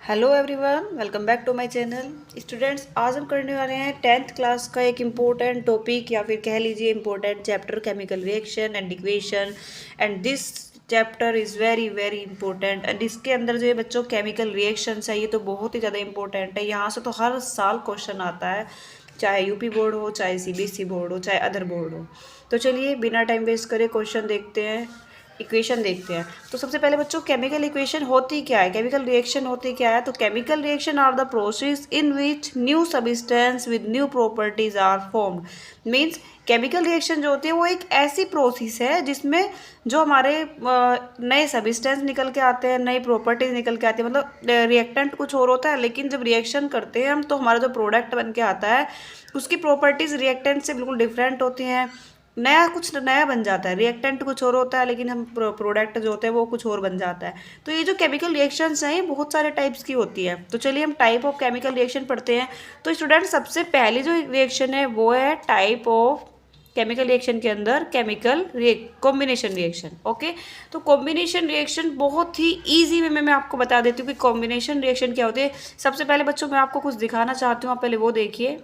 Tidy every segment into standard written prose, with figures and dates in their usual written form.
Hello everyone, welcome back to my channel. Students, आज हम करने वाले हैं 10th क्लास का एक इम्पोर्टेंट टॉपिक या फिर कह लीजिए important chapter, chemical reaction and equation. And this chapter is very very important. And इसके अंदर जो है बच्चों केमिकल रिएक्शंस है, ये तो बहुत ही ज़्यादा इंपॉर्टेंट है। यहाँ से तो हर साल क्वेश्चन आता है, चाहे यूपी बोर्ड हो, चाहे सीबीएसई बोर्ड हो, चाहे अदर बोर्ड हो। तो चलिए बिना टाइम वेस्ट करे क्वेश्चन देखते हैं, इक्वेशन देखते हैं। तो सबसे पहले बच्चों केमिकल इक्वेशन होती क्या है, केमिकल रिएक्शन होती क्या है। तो chemical reaction are the process in which new substance with new properties are formed. Means chemical reaction जो होती है वो एक ऐसी प्रोसेस है जिसमें जो हमारे नए सब्सटेंस निकल के आते हैं, नई प्रॉपर्टीज निकल के आती है। मतलब रिएक्टेंट कुछ और होता है, लेकिन जब रिएक्शन करते हैं हम तो हमारा जो प्रोडक्ट बन के आता है उसकी प्रॉपर्टीज रिएक्टेंट से बिल्कुल डिफरेंट होती हैं। नया कुछ नया बन जाता है, रिएक्टेंट कुछ और होता है लेकिन हम प्रोडक्ट जो होते हैं वो कुछ और बन जाता है। तो ये जो केमिकल रिएक्शंस हैं ये बहुत सारे टाइप्स की होती है। तो चलिए हम टाइप ऑफ केमिकल रिएक्शन पढ़ते हैं। तो स्टूडेंट, सबसे पहली जो रिएक्शन है वो है टाइप ऑफ केमिकल रिएक्शन के अंदर केमिकल कॉम्बिनेशन रिएक्शन। ओके, तो कॉम्बिनेशन रिएक्शन बहुत ही ईजी वे में मैं आपको बता देती हूँ कि कॉम्बिनेशन रिएक्शन क्या होती है। सबसे पहले बच्चों मैं आपको कुछ दिखाना चाहती हूँ, आप पहले वो देखिए।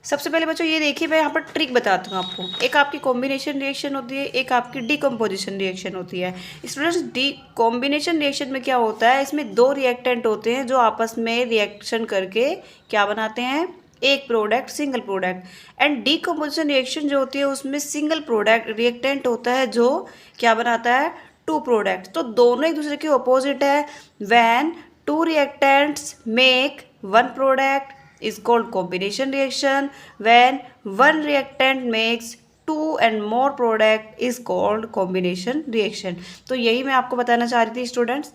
सबसे पहले बच्चों ये देखिए, मैं यहाँ पर ट्रिक बताती हूँ आपको। एक आपकी कॉम्बिनेशन रिएक्शन होती है, एक आपकी डीकम्पोजिशन रिएक्शन होती है। स्टूडेंट्स, डी कॉम्बिनेशन रिएक्शन में क्या होता है, इसमें दो रिएक्टेंट होते हैं जो आपस में रिएक्शन करके क्या बनाते हैं, एक product, single product. And decomposition reaction जो होती है उसमें सिंगल प्रोडक्ट रिएक्टेंट होता है जो क्या बनाता है, टू प्रोडक्ट। तो दोनों एक दूसरे के ऑपोजिट है। When to reactants make one product is called combination reaction. When one reactant makes two and more product is called combination reaction. तो यही मैं आपको बताना चाह रही थी स्टूडेंट्स।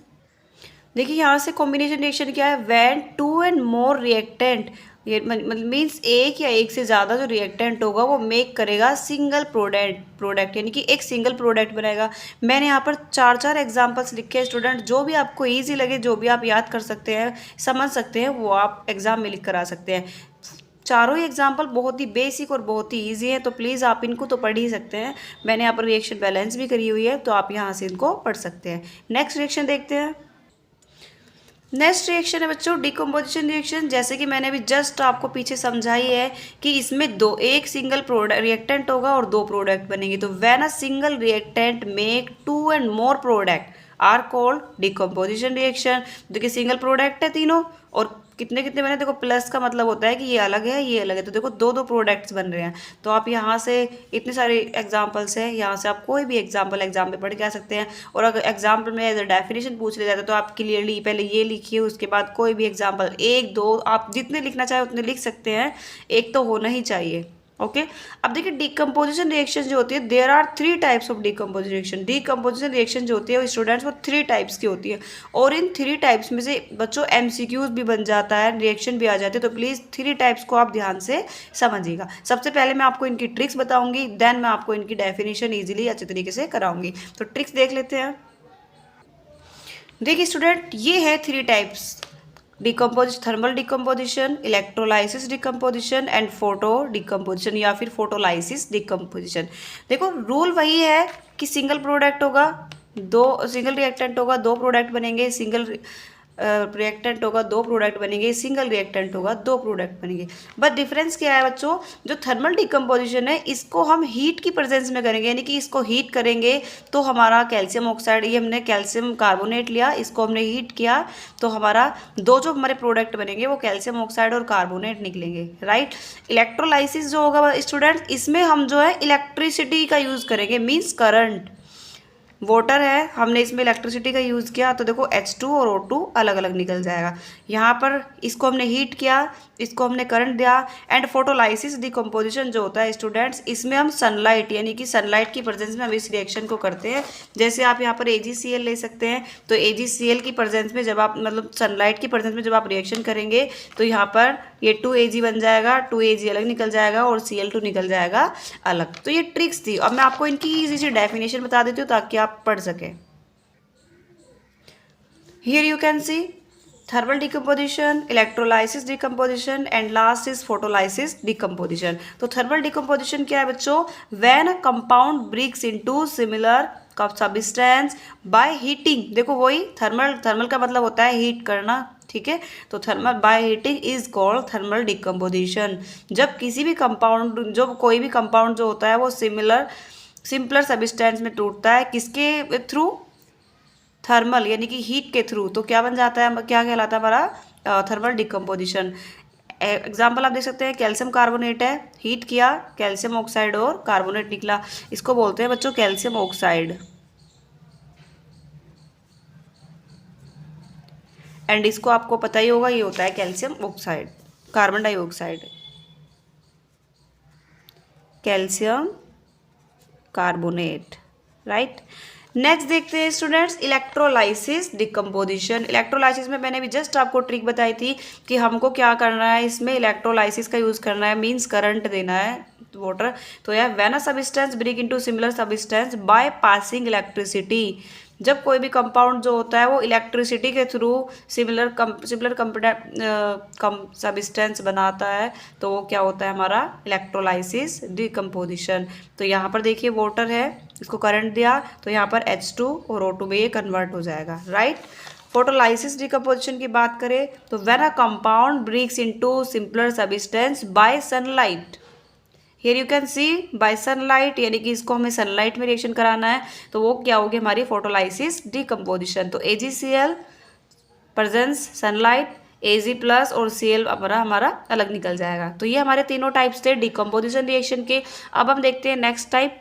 देखिए यहाँ से कॉम्बिनेशन रिएक्शन क्या है, when two and more reactant, ये मतलब मीन्स एक या एक से ज़्यादा जो रिएक्टेंट होगा वो मेक करेगा सिंगल प्रोडक्ट यानी कि एक सिंगल प्रोडक्ट बनाएगा। मैंने यहाँ पर चार चार एग्जांपल्स लिखे हैं स्टूडेंट, जो भी आपको इजी लगे, जो भी आप याद कर सकते हैं, समझ सकते हैं, वो आप एग्जाम में लिख कर आ सकते हैं। चारों ही एग्जाम्पल बहुत ही बेसिक और बहुत ही ईजी है, तो प्लीज़ आप इनको तो पढ़ ही सकते हैं। मैंने यहाँ पर रिएक्शन बैलेंस भी करी हुई है, तो आप यहाँ से इनको पढ़ सकते हैं। नेक्स्ट रिएक्शन देखते हैं। नेक्स्ट रिएक्शन है बच्चों डिकम्पोजिशन रिएक्शन। जैसे कि मैंने अभी जस्ट आपको पीछे समझाई है कि इसमें दो, एक सिंगल प्रोडक्ट रिएक्टेंट होगा और दो प्रोडक्ट बनेंगे। तो when a single reactant make two and more product are called decomposition reaction. देखिए सिंगल प्रोडक्ट है तीनों, और कितने कितने बने, देखो प्लस का मतलब होता है कि ये अलग है ये अलग है। तो देखो दो दो प्रोडक्ट्स बन रहे हैं। तो आप यहाँ से इतने सारे एग्जाम्पल्स हैं, यहाँ से आप कोई भी एग्जाम्पल एग्जाम में पढ़ के आ सकते हैं। और अगर एग्जाम्पल में एज अ डेफिनेशन पूछ लिया जाता है तो आप क्लियरली पहले ये लिखिए, उसके बाद कोई भी एग्जाम्पल, एक दो आप जितने लिखना चाहे उतने लिख सकते हैं, एक तो होना ही चाहिए। ओके, अब देखिए डिकम्पोजिशन रिएक्शन जो होती है, there are three types of decomposition reaction. Decomposition reaction जो होती है वो स्टूडेंट्स वो थ्री टाइप्स की होती है, और इन थ्री टाइप्स में से बच्चों एमसीक्यूज भी बन जाता है, रिएक्शन भी आ जाते हैं। तो प्लीज़ थ्री टाइप्स को आप ध्यान से समझिएगा। सबसे पहले मैं आपको इनकी ट्रिक्स बताऊंगी, देन मैं आपको इनकी डेफिनेशन ईजिली अच्छे तरीके से कराऊंगी। तो ट्रिक्स देख लेते हैं। देखिए स्टूडेंट, ये है three types, thermal decomposition, electrolysis decomposition and photo decomposition या फिर फोटोलाइसिस डिकम्पोजिशन। देखो रूल वही है कि सिंगल प्रोडक्ट होगा, दो सिंगल रिएक्टेंट होगा, दो प्रोडक्ट बनेंगे, सिंगल रिएक्टेंट होगा, दो प्रोडक्ट बनेंगे, सिंगल रिएक्टेंट होगा, दो प्रोडक्ट बनेंगे। बट डिफरेंस क्या है बच्चों, जो थर्मल डिकम्पोजिशन है इसको हम हीट की प्रेजेंस में करेंगे, यानी कि इसको हीट करेंगे तो हमारा कैल्शियम ऑक्साइड, ये हमने कैल्शियम कार्बोनेट लिया, इसको हमने हीट किया तो हमारा दो जो हमारे प्रोडक्ट बनेंगे वो कैल्शियम ऑक्साइड और कार्बोनेट निकलेंगे, राइट। इलेक्ट्रोलाइसिस जो होगा स्टूडेंट, इसमें हम जो है इलेक्ट्रिसिटी का यूज़ करेंगे, मीन्स करंट। वाटर है, हमने इसमें इलेक्ट्रिसिटी का यूज़ किया तो देखो H2 और O2 अलग अलग निकल जाएगा। यहाँ पर इसको हमने हीट किया, इसको हमने करंट दिया। एंड फोटोलाइसिस डिकम्पोजिशन जो होता है स्टूडेंट्स, इसमें हम सनलाइट यानी कि सनलाइट की प्रेजेंस में हम इस रिएक्शन को करते हैं। जैसे आप यहाँ पर AgCl ले सकते हैं, तो AgCl की प्रेजेंस में जब आप मतलब सनलाइट की प्रेजेंस में जब आप रिएक्शन करेंगे तो यहाँ पर ये 2Ag बन जाएगा, 2Ag अलग निकल जाएगा और Cl2 निकल जाएगा अलग। तो ये ट्रिक्स थी। अब मैं आपको इनकी ईजी सी डेफिनेशन बता देती हूँ ताकि आप पढ़ सकें। Here you can see thermal decomposition, electrolysis decomposition and last is photolysis decomposition. तो thermal decomposition क्या है बच्चों, when a compound breaks into similar substance by heating. देखो वही थर्मल का मतलब होता है हीट करना, ठीक है। तो thermal by heating is called thermal decomposition. जब किसी भी कंपाउंड, जो कोई भी कंपाउंड जो होता है वो सिंपलर सब्सटेंस में टूटता है, किसके थ्रू? थर्मल यानी कि हीट के थ्रू। तो क्या बन जाता है, क्या कहलाता है हमारा? Thermal decomposition. एग्जाम्पल आप देख सकते हैं, कैल्शियम कार्बोनेट है, हीट किया, कैल्शियम ऑक्साइड और कार्बोनेट निकला, इसको बोलते हैं बच्चों कैल्शियम ऑक्साइड। एंड इसको आपको पता ही होगा, ये होता है calcium oxide, carbon dioxide, calcium carbonate, right. Next देखते हैं स्टूडेंट्स, इलेक्ट्रोलाइसिस डिकम्पोजिशन। इलेक्ट्रोलाइसिस में मैंने भी जस्ट आपको ट्रिक बताई थी कि हमको क्या करना है, इसमें इलेक्ट्रोलाइसिस का यूज़ करना है, मींस करंट देना है वाटर। तो यह when a substance break into similar substance by passing electricity. जब कोई भी कंपाउंड जो होता है वो इलेक्ट्रिसिटी के थ्रू सिमिलर सब्सटेंस बनाता है, तो वो क्या होता है हमारा? Electrolysis decomposition. तो यहाँ पर देखिए वाटर है, इसको करंट दिया तो यहाँ पर H2 और O2 में ये कन्वर्ट हो जाएगा, राइट। फोटोलाइसिस डिकम्पोजिशन की बात करें तो when a compound breaks into simpler substance by sunlight, here you can see by sunlight, यानी कि इसको हमें सनलाइट में रिएक्शन कराना है, तो वो क्या होगी हमारी फोटोलाइसिस डिकम्पोजिशन। तो AgCl presence sunlight, Ag plus और Cl हमारा अलग निकल जाएगा। तो ये हमारे तीनों टाइप्स थे डिकम्पोजिशन रिएक्शन के। अब हम देखते हैं नेक्स्ट टाइप।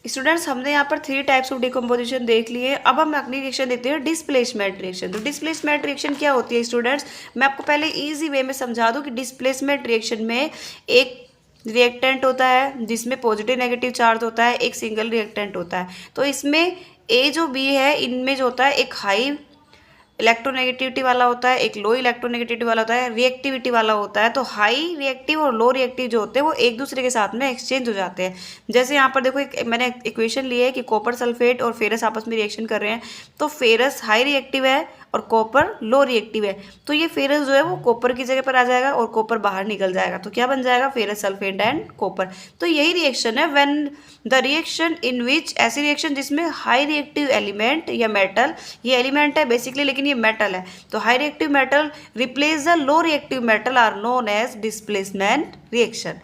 स्टूडेंट्स हमने यहाँ पर 3 टाइप्स ऑफ डिकम्पोजिशन देख लिए। अब हम अगली रिएक्शन देखते हैं डिस्प्लेसमेंट रिएक्शन। तो डिस्प्लेसमेंट रिएक्शन क्या होती है स्टूडेंट्स? मैं आपको पहले इजी वे में समझा दूँ कि डिस्प्लेसमेंट रिएक्शन में एक रिएक्टेंट होता है जिसमें पॉजिटिव नेगेटिव चार्ज होता है, एक सिंगल रिएक्टेंट होता है। तो इसमें A जो B है, इनमें जो होता है एक हाई इलेक्ट्रोनेगेटिविटी वाला होता है, एक लो इलेक्ट्रोनेगेटिविटी वाला होता है, रिएक्टिविटी वाला होता है। तो हाई रिएक्टिव और लो रिएक्टिव जो होते हैं वो एक दूसरे के साथ में एक्सचेंज हो जाते हैं। जैसे यहाँ पर देखो मैंने इक्वेशन ली है कि कॉपर सल्फेट और फेरस आपस में रिएक्शन कर रहे हैं, तो फेरस हाई रिएक्टिव है और कॉपर लो रिएक्टिव है, तो ये फेरस जो है वो कॉपर की जगह पर आ जाएगा और कॉपर बाहर निकल जाएगा, तो क्या बन जाएगा? Ferrous sulphate and copper. तो यही रिएक्शन है when the reaction in which, ऐसी रिएक्शन जिसमें हाई रिएक्टिव एलिमेंट या मेटल, ये एलिमेंट है बेसिकली लेकिन ये मेटल है, तो high reactive metal replace the low reactive metal are known as displacement reaction.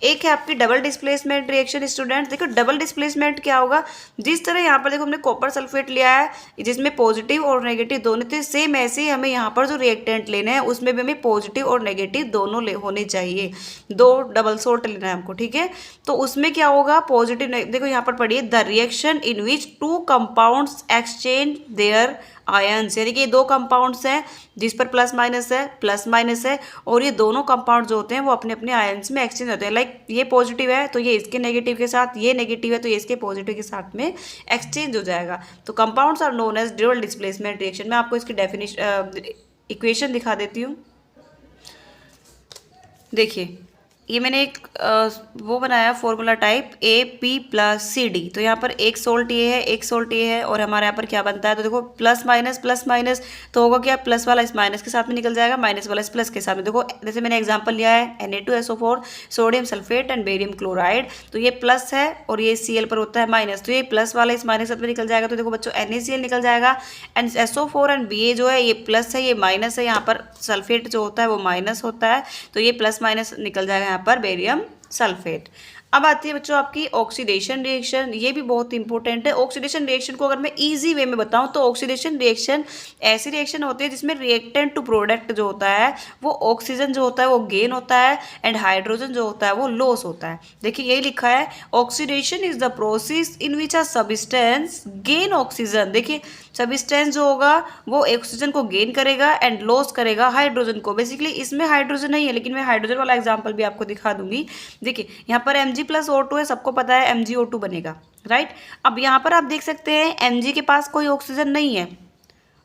एक है आपकी डबल डिस्प्लेसमेंट रिएक्शन। स्टूडेंट देखो डबल डिस्प्लेसमेंट क्या होगा, जिस तरह यहाँ पर देखो हमने कॉपर सल्फेट लिया है जिसमें पॉजिटिव और नेगेटिव दोनों थे, सेम ऐसे ही हमें यहाँ पर जो रिएक्टेंट लेना है उसमें भी हमें पॉजिटिव और नेगेटिव दोनों होने चाहिए, 2 डबल सोल्ट लेना है हमको, ठीक है। तो उसमें क्या होगा, पॉजिटिव, देखो यहाँ पर पढ़िए, the reaction in which 2 compounds exchange there ions, यानी कि ये 2 कंपाउंड्स हैं जिस पर प्लस माइनस है और ये दोनों कंपाउंड जो होते हैं वो अपने अपने आयन्स में एक्सचेंज होते हैं। लाइक ये पॉजिटिव है तो ये इसके नेगेटिव के साथ, ये नेगेटिव है तो ये इसके पॉजिटिव के साथ में एक्सचेंज हो जाएगा। तो compounds are known as double displacement reaction. मैं आपको इसकी डेफिनेशन इक्वेशन दिखा देती हूँ। देखिए ये मैंने एक वो बनाया फॉर्मूला टाइप AP + CD। तो यहाँ पर एक सोल्ट ये है, एक सोल्ट ये है, और हमारे यहाँ पर क्या बनता है, तो देखो प्लस माइनस तो होगा क्या, प्लस वाला इस माइनस के साथ में निकल जाएगा, माइनस वाला इस प्लस के साथ में। देखो जैसे मैंने एग्जांपल लिया है Na2SO4 sodium sulphate and barium chloride, तो ये प्लस है और ये Cl पर होता है माइनस, तो ये प्लस वाला इस माइनस के साथ में निकल जाएगा। तो देखो बच्चों NaCl निकल जाएगा एंड SO4 एंड Ba जो है ये प्लस है, ये माइनस है, यहाँ पर सल्फेट जो होता है वो माइनस होता है, तो ये प्लस माइनस निकल जाएगा यहाँ पर बेरियम सल्फेट। अब आती है बच्चों आपकी ऑक्सीडेशन रिएक्शन। ये भी बहुत इंपॉर्टेंट है। ऑक्सीडेशन रिएक्शन को अगर मैं इजी वे में बताऊं तो ऑक्सीडेशन रिएक्शन ऐसी रिएक्शन होती है जिसमें रिएक्टेंट टू प्रोडक्ट जो होता है वो ऑक्सीजन जो होता है वो गेन होता है एंड हाइड्रोजन जो होता है वो लॉस होता है। देखिए यही लिखा है, oxidation is the process in which a substance gain oxygen. देखिए सब्सटेंस जो होगा वो ऑक्सीजन को गेन करेगा एंड लॉस करेगा हाइड्रोजन को। बेसिकली इसमें हाइड्रोजन नहीं है लेकिन मैं हाइड्रोजन वाला एग्जांपल भी आपको दिखा दूंगी। देखिए यहाँ पर Mg+O2 है, सबको पता है MgO2 बनेगा, राइट। अब यहाँ पर आप देख सकते हैं Mg के पास कोई ऑक्सीजन नहीं है,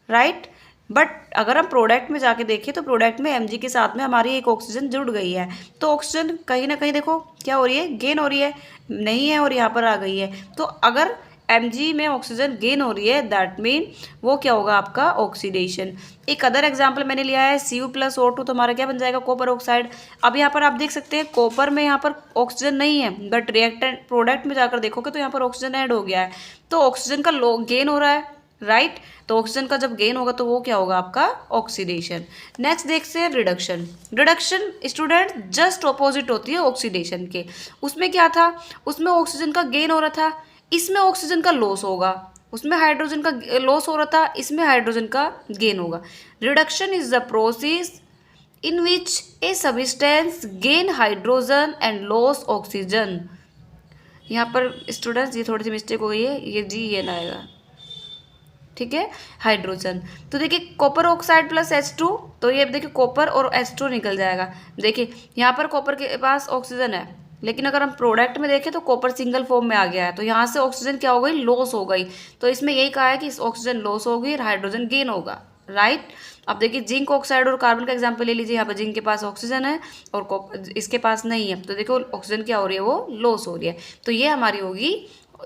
राइट। बट अगर हम प्रोडक्ट में जाके देखें तो प्रोडक्ट में Mg के साथ में हमारी एक ऑक्सीजन जुड़ गई है, तो ऑक्सीजन कहीं ना कहीं देखो क्या हो रही है, गेन हो रही है, नहीं है और यहाँ पर आ गई है। तो अगर Mg में ऑक्सीजन गेन हो रही है दैट मीन वो क्या होगा आपका ऑक्सीडेशन। एक अदर एग्जांपल मैंने लिया है Cu+O2, तो हमारा क्या बन जाएगा, कॉपर ऑक्साइड। अब यहाँ पर आप देख सकते हैं कॉपर में यहाँ पर ऑक्सीजन नहीं है बट रिएक्टेंट प्रोडक्ट में जाकर देखोगे तो यहाँ पर ऑक्सीजन ऐड हो गया है, तो ऑक्सीजन का गेन हो रहा है, राइट। तो ऑक्सीजन का जब गेन होगा तो वो क्या होगा आपका ऑक्सीडेशन। नेक्स्ट देखते हैं reduction. Reduction student just opposite होती है ऑक्सीडेशन के। उसमें क्या था, उसमें ऑक्सीजन का गेन हो रहा था, इसमें ऑक्सीजन का लॉस होगा। उसमें हाइड्रोजन का लॉस हो रहा था, इसमें हाइड्रोजन का गेन होगा। Reduction is the process in which a substance gain hydrogen and lose oxygen। यहाँ पर स्टूडेंट्स ये थोड़ी सी मिस्टेक हो गई है, ये जी ये ना आएगा, ठीक है, हाइड्रोजन। तो देखिए कॉपर ऑक्साइड प्लस H2, तो ये देखिए कॉपर और H2 निकल जाएगा। देखिए यहाँ पर कॉपर के पास ऑक्सीजन है, लेकिन अगर हम प्रोडक्ट में देखें तो कॉपर सिंगल फॉर्म में आ गया है, तो यहाँ से ऑक्सीजन क्या हो गई, लॉस हो गई। तो इसमें यही कहा है कि ऑक्सीजन लॉस होगी और हाइड्रोजन गेन होगा, राइट। अब देखिए जिंक ऑक्साइड और कार्बन का एग्जांपल ले लीजिए। यहाँ पर जिंक के पास ऑक्सीजन है और इसके पास नहीं है, तो देखो ऑक्सीजन क्या हो रही है, वो लॉस हो रही है। तो ये हमारी होगी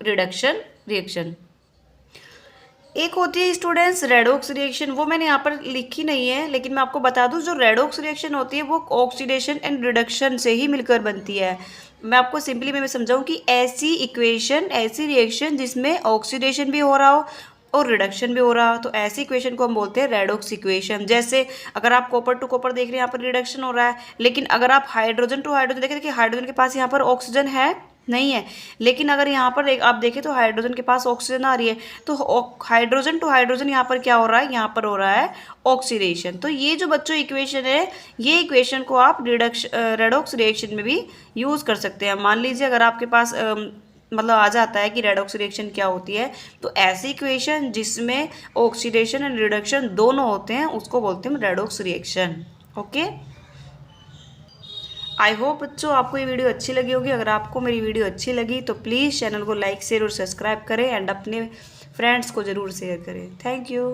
रिडक्शन रिएक्शन। एक होती है स्टूडेंट्स रेडॉक्स रिएक्शन, वो मैंने यहाँ पर लिखी नहीं है, लेकिन मैं आपको बता दूँ जो रेडॉक्स रिएक्शन होती है वो ऑक्सीडेशन एंड रिडक्शन से ही मिलकर बनती है। मैं आपको सिंपली मैं समझाऊँ कि ऐसी इक्वेशन, ऐसी रिएक्शन जिसमें ऑक्सीडेशन भी हो रहा हो और रिडक्शन भी हो रहा हो, तो ऐसी इक्वेशन को हम बोलते हैं रेडॉक्स इक्वेशन। जैसे अगर आप कॉपर टू कॉपर देख रहे हैं, यहाँ पर रिडक्शन हो रहा है, लेकिन अगर आप हाइड्रोजन टू हाइड्रोजन देखें, देखिए हाइड्रोजन के पास यहाँ पर ऑक्सीजन है नहीं है, लेकिन अगर यहाँ पर आप देखें तो हाइड्रोजन के पास ऑक्सीजन आ रही है, तो हाइड्रोजन टू हाइड्रोजन यहाँ पर क्या हो रहा है, यहाँ पर हो रहा है ऑक्सीडेशन। तो ये जो बच्चों इक्वेशन है, ये इक्वेशन को आप रेडॉक्स रिएक्शन में भी यूज़ कर सकते हैं। मान लीजिए अगर आपके पास मतलब आ जाता है कि रेडॉक्स रिएक्शन क्या होती है, तो ऐसी इक्वेशन जिसमें ऑक्सीडेशन एंड रिडक्शन दोनों होते हैं उसको बोलते हैं redox reaction. Okay, I hope बच्चों आपको ये वीडियो अच्छी लगी होगी। अगर आपको मेरी वीडियो अच्छी लगी तो प्लीज़ चैनल को लाइक शेयर और सब्सक्राइब करें एंड अपने फ्रेंड्स को ज़रूर शेयर करें। Thank you.